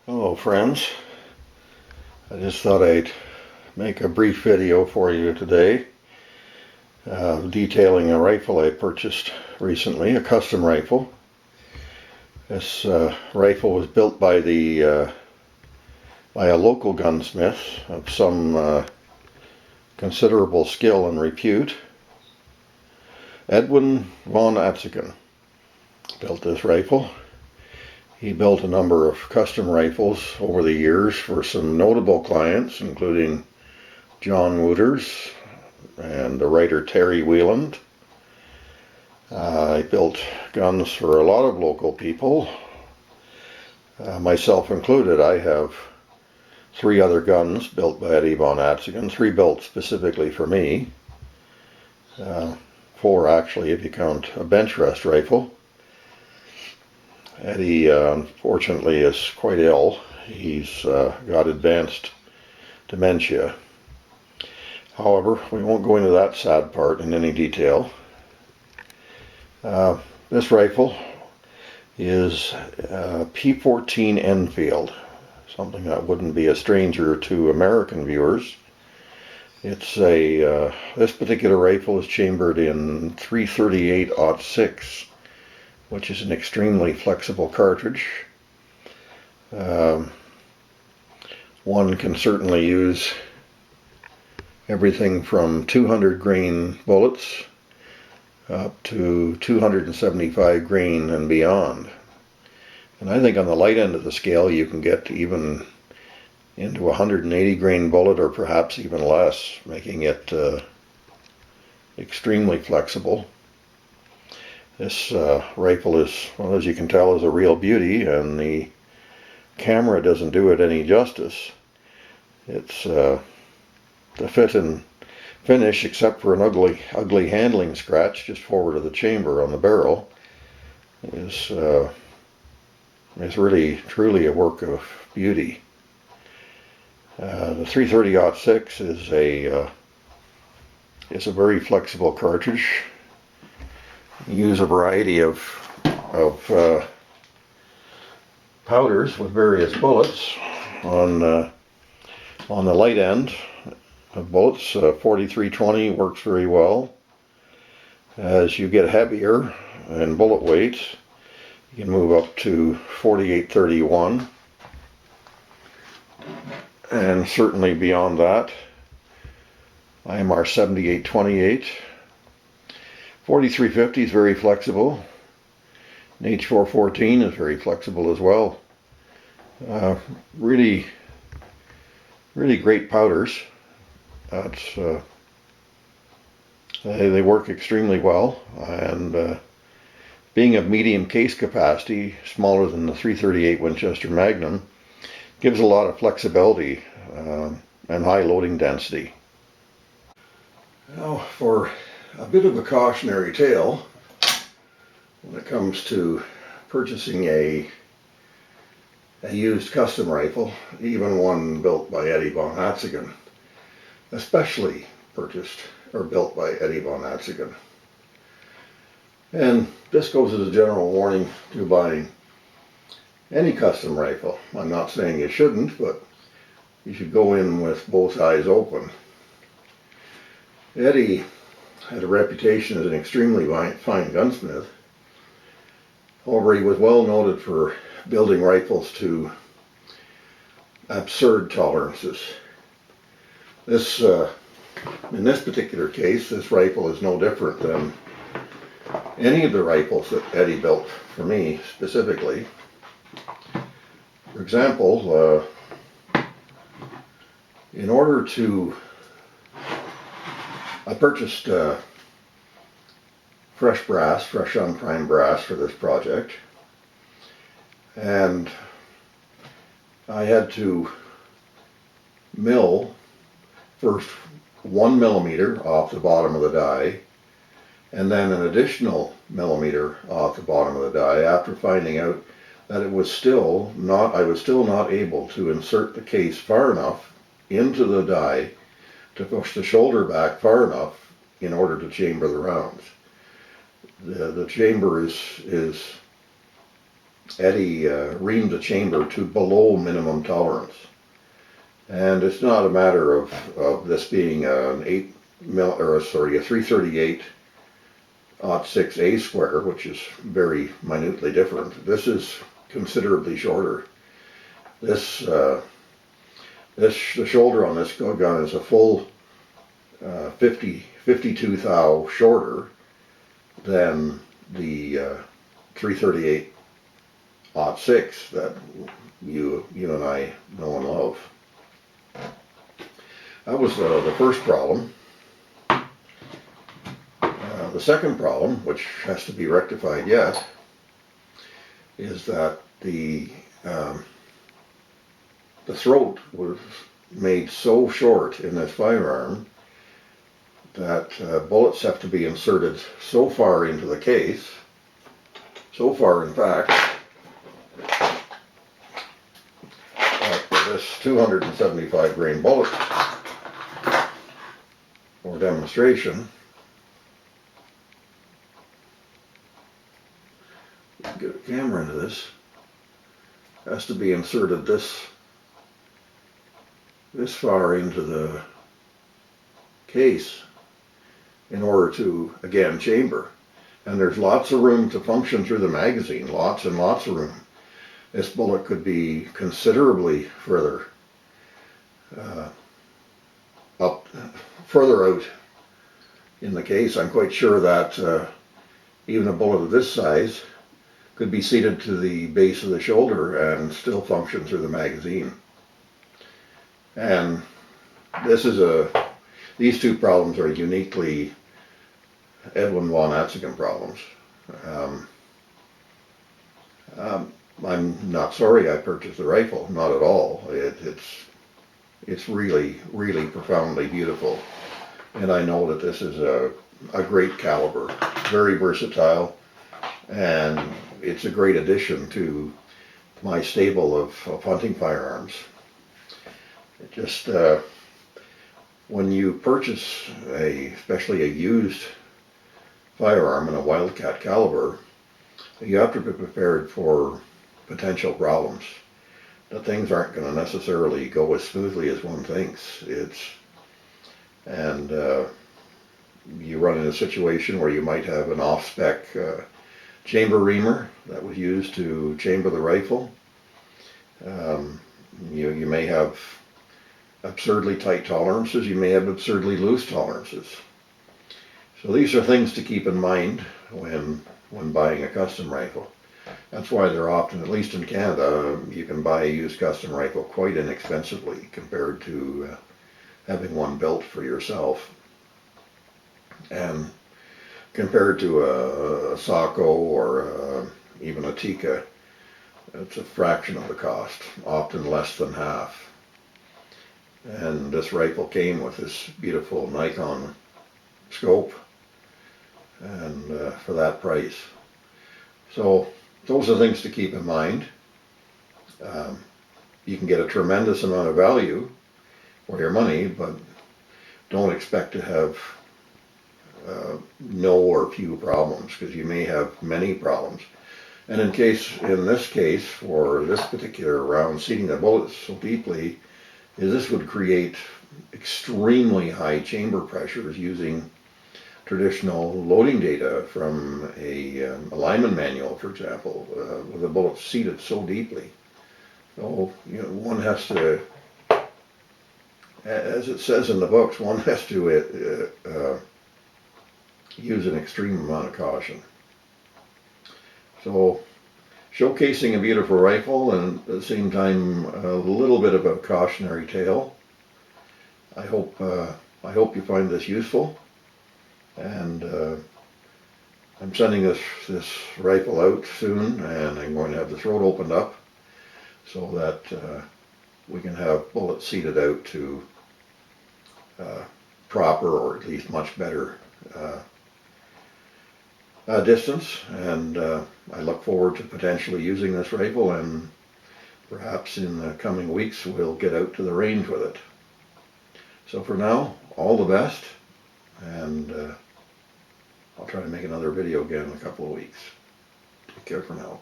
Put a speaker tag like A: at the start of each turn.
A: Hello friends, I just thought I'd make a brief video for you today detailing a rifle I purchased recently, a custom rifle. This rifle was built by a local gunsmith of some considerable skill and repute. Edwin von Atzigen built this rifle. He built a number of custom rifles over the years for some notable clients, including John Wooters and the writer Terry Wieland. He built guns for a lot of local people, myself included. I have 3 other guns built by Edwin von Atzigen, 3 built specifically for me. 4 actually, if you count a bench rest rifle. Eddie, unfortunately, is quite ill. He's got advanced dementia. However, we won't go into that sad part in any detail. This rifle is P14 Enfield, something that wouldn't be a stranger to American viewers. It's this particular rifle is chambered in .338-06. which is an extremely flexible cartridge. One can certainly use everything from 200 grain bullets up to 275 grain and beyond. And I think on the light end of the scale you can get even into 180 grain bullet or perhaps even less, making it extremely flexible. This rifle is, well, as you can tell, is a real beauty, and the camera doesn't do it any justice. It's the fit and finish, except for an ugly handling scratch just forward of the chamber on the barrel, is really truly a work of beauty. The .330-06 is a very flexible cartridge. Use a variety of powders with various bullets. On the light end of bullets, 4320 works very well. As you get heavier in bullet weight, you can move up to 4831, and certainly beyond that. IMR 7828. 4350 is very flexible. And H414 is very flexible as well. Really great powders. They work extremely well, and being of medium case capacity, smaller than the .338 Winchester Magnum, gives a lot of flexibility and high loading density. Now, for a bit of a cautionary tale when it comes to purchasing a used custom rifle, even one built by Edwin von Atzigen, especially purchased or built by Edwin von Atzigen. And this goes as a general warning to buying any custom rifle. I'm not saying you shouldn't, but you should go in with both eyes open. Eddie had a reputation as an extremely fine gunsmith. However, he was well noted for building rifles to absurd tolerances. In this particular case, this rifle is no different than any of the rifles that Eddie built for me specifically. For example, I purchased fresh unprimed brass for this project, and I had to mill first 1 millimeter off the bottom of the die, and then an additional millimeter off the bottom of the die, after finding out that I was still not able to insert the case far enough into the die to push the shoulder back far enough in order to chamber the rounds. The chamber is Eddie reamed the chamber to below minimum tolerance. And it's not a matter of this being an 338 .6 A square, which is very minutely different. This is considerably shorter. The shoulder on this gun is a full 52 thou shorter than the 338 .6 that you and I know and love. That was the first problem. The second problem, which has to be rectified yet, is that the throat was made so short in this firearm that bullets have to be inserted so far into the case, so far in fact, that this 275 grain bullet, for demonstration, get a camera into this, has to be inserted this far into the case in order to, again, chamber. And there's lots of room to function through the magazine, lots and lots of room. This bullet could be considerably further out in the case. I'm quite sure that even a bullet of this size could be seated to the base of the shoulder and still function through the magazine. And these two problems are uniquely Edwin von Atzigen problems. I'm not sorry I purchased the rifle, not at all. It's really, really profoundly beautiful. And I know that this is a great caliber, very versatile, and it's a great addition to my stable of hunting firearms. It just, when you purchase especially a used firearm in a wildcat caliber, you have to be prepared for potential problems. That things aren't going to necessarily go as smoothly as one thinks. You run in a situation where you might have an off-spec chamber reamer that was used to chamber the rifle. You may have absurdly tight tolerances. You may have absurdly loose tolerances. So these are things to keep in mind when buying a custom rifle. That's why they're often, at least in Canada, you can buy a used custom rifle quite inexpensively compared to having one built for yourself. And compared to a Saco or even a Tikka, it's a fraction of the cost, often less than half. And this rifle came with this beautiful Nikon scope, and for that price. So those are things to keep in mind. You can get a tremendous amount of value for your money, but don't expect to have no or few problems, because you may have many problems. And in this case, for this particular round, seating the bullets so deeply, this would create extremely high chamber pressures using traditional loading data from a lineman manual, for example, with the bullets seated so deeply. So, one has to, as it says in the books, one has to use an extreme amount of caution. So, showcasing a beautiful rifle and at the same time a little bit of a cautionary tale. I hope you find this useful, and I'm sending this rifle out soon, and I'm going to have the throat opened up so that we can have bullets seated out to proper, or at least much better distance. And I look forward to potentially using this rifle, and perhaps in the coming weeks we'll get out to the range with it. So for now, all the best, and I'll try to make another video again in a couple of weeks. Take care for now.